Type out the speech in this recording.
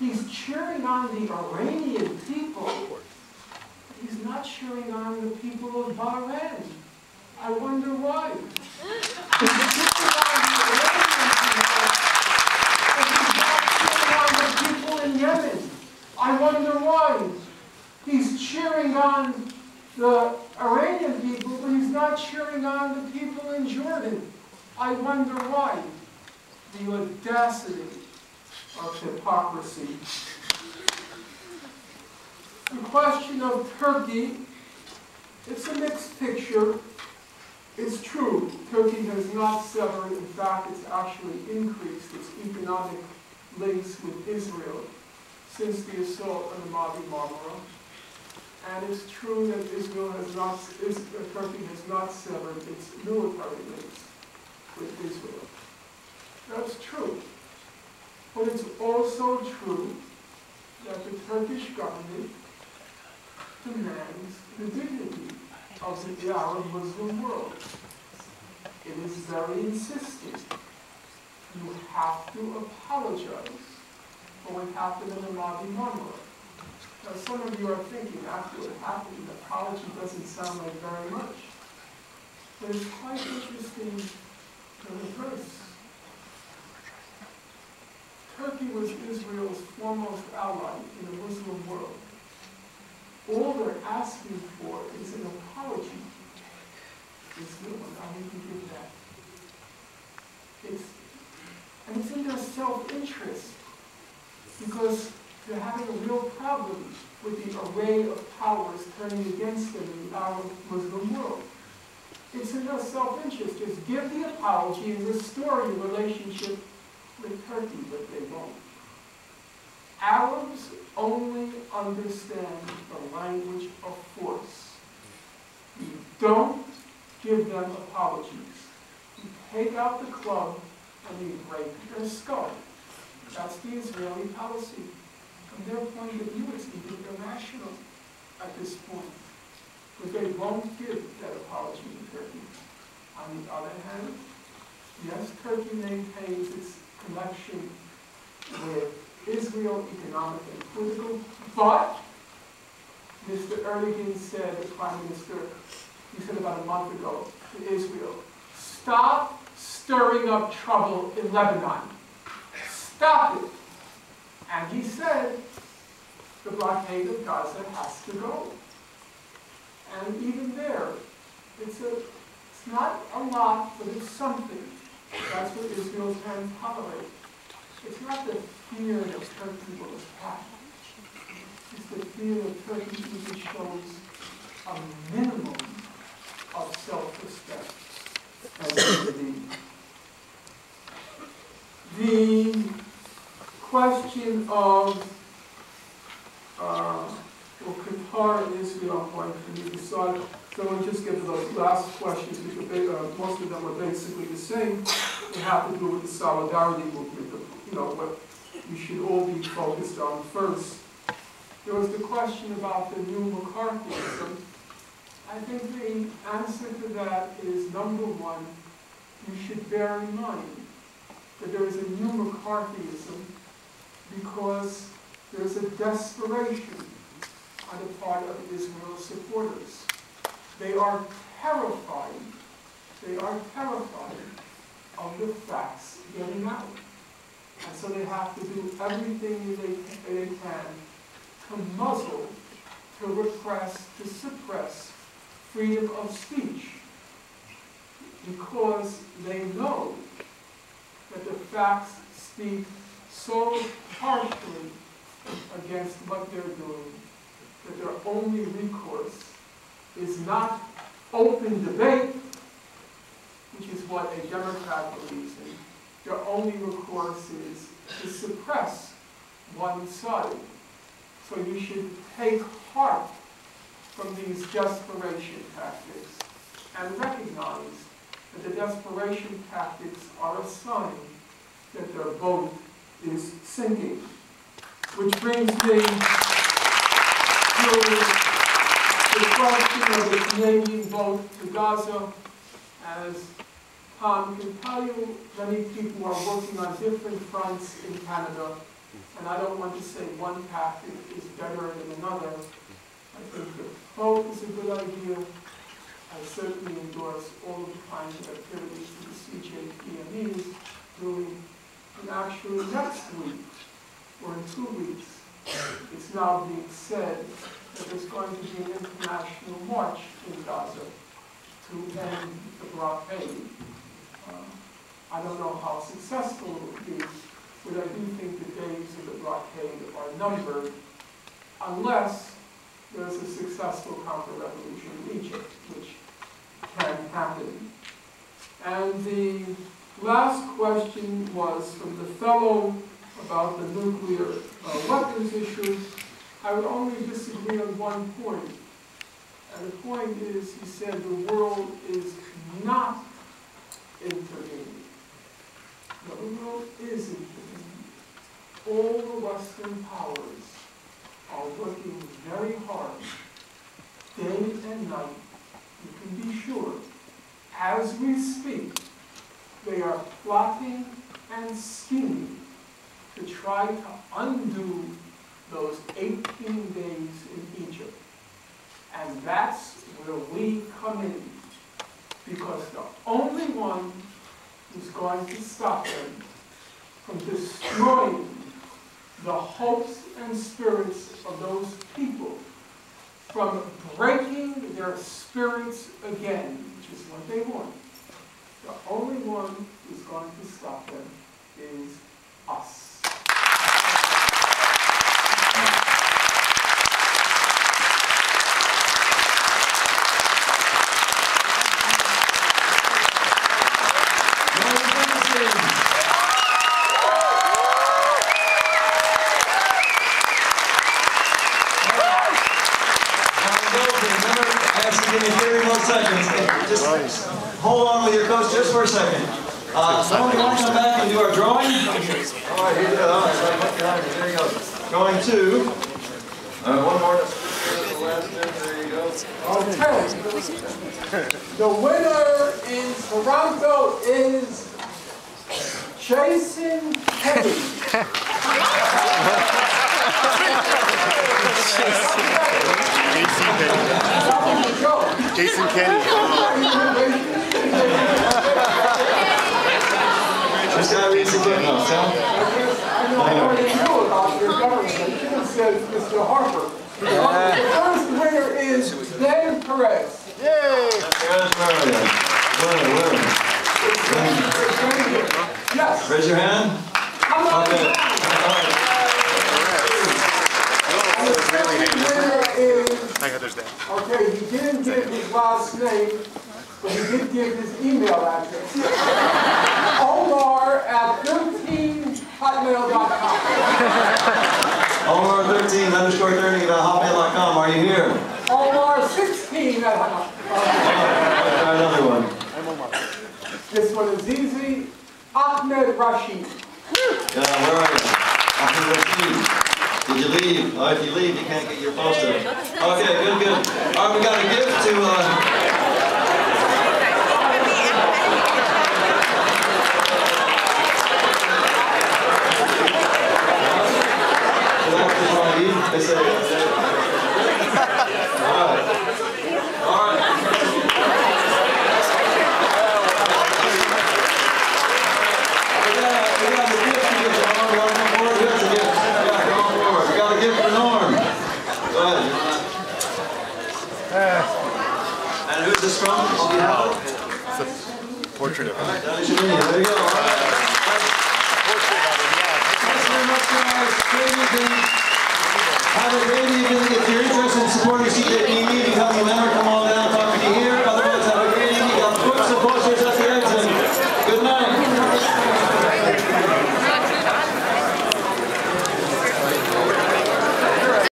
He's cheering on the Iranian people. He's not cheering on the people of Bahrain. I wonder why. He's cheering on the Iranian people, but he's not cheering on the people in Yemen. I wonder why. He's cheering on the Iranian people, but he's not cheering on the people in Jordan. I wonder why. The audacity of hypocrisy. The question of Turkey, it's a mixed picture. It's true, Turkey has not severed. In fact, it's actually increased its economic links with Israel since the assault on the Mavi Marmara. And it's true that Turkey has not severed its military links with Israel. That's true. But it's also true that the Turkish government demands the dignity of the Arab Muslim world. It is very insistent. You have to apologize for what happened in the Mavi Marmara. Now, some of you are thinking, after what happened, an apology doesn't sound like very much. But it's quite interesting to reverse. Turkey was Israel's foremost ally in the Muslim world. All they're asking for is an apology. Israel, now we can give that. And it's in their self-interest, because they're having a real problem with the array of powers turning against them in the Arab Muslim world. It's in their self-interest. Just give the apology and restore your relationship with Turkey, but they won't. Arabs only understand the language of force. You don't give them apologies. You take out the club and you break their skull. That's the Israeli policy. From their point of view, it's even irrational at this point. But they won't give that apology to Turkey. On the other hand, yes, Turkey maintains its connection with Israel, economic and political, but Mr. Erdogan said, the Prime Minister, he said about a month ago to Israel, stop stirring up trouble in Lebanon. Stop it. And he said the blockade of Gaza has to go. And even there, it's not a lot, but it's something. That's what Israel can tolerate. It's not the fear that Turkey will attack. It's the fear that Turkey even shows a minimum of self-respect as dignity. The question of Qatar and Israel, I'm going to leave aside. So we'll just get to those last questions, because most of them are basically the same. They have to do with the solidarity movement, what we should all be focused on first. There was the question about the new McCarthyism. I think the answer to that is, number one, you should bear in mind that there is a new McCarthyism because there's a desperation on the part of Israel's supporters. They are terrified of the facts getting out. And so they have to do everything they can to muzzle, to repress, to suppress freedom of speech, because they know that the facts speak so harshly against what they're doing that their only recourse is not open debate, which is what a Democrat believes in. Their only recourse is to suppress one side. So you should take heart from these desperation tactics and recognize that the desperation tactics are a sign that their boat is sinking. Which brings me to the question of the Canadian vote to Gaza. As Tom can tell you, many people are working on different fronts in Canada. And I don't want to say one path is better than another. I think the vote is a good idea. I certainly endorse all of the kinds of activities that the CJPME is doing. And actually next week, or in 2 weeks, it's now being said that there's going to be an international march in Gaza to end the blockade. I don't know how successful it will be, but I do think the days of the blockade are numbered, unless there's a successful counter-revolution in Egypt, which can happen. And the last question was from the fellow about the nuclear weapons issue. I would only disagree on one point. And the point is, he said the world is not intervening. No, the world is intervening. All the Western powers are working very hard, day and night. You can be sure, as we speak, they are plotting and scheming to try to undo those 18 days in Egypt. And that's where we come in, because the only one who's going to stop them from destroying the hopes and spirits of those people, from breaking their spirits again, which is what they want. The only one who's going to stop them is us. Give me 30 more seconds. Just hold on with your coach just for a second. Someone want to come back and do our drawing? All right, here you go. There you go. Going to one more. There you go. Okay. The winner in Toronto is Jason Kenny. Jason Kenny. This guy reads the book notes, huh? I know already knew about your government. You should have said Mr. Harper. The first winner is Dan Perez. Yay! Yes. Raise your hand. Come on. Okay. Okay, he didn't give his last name, but he did give his email address. Omar@13hotmail.com. Omar13_30@hotmail.com. Are you here? Omar16@hotmail.com. Try another one. This one is easy. Ahmed Rashid. Yeah, where are you? Ahmed Rashid. Did you leave? Oh, if you leave, you can't get your poster. Okay, good, good. All right, we got a gift to... They say, all right. All right. We got a gift to give to Norm. One more gift to give. Yeah, go forward. We got a gift for Norm. Go ahead. And who's this from? It's a portrait of him. All right, there you go. All right. Thanks very much, guys. Great evening. Have a great evening. If you're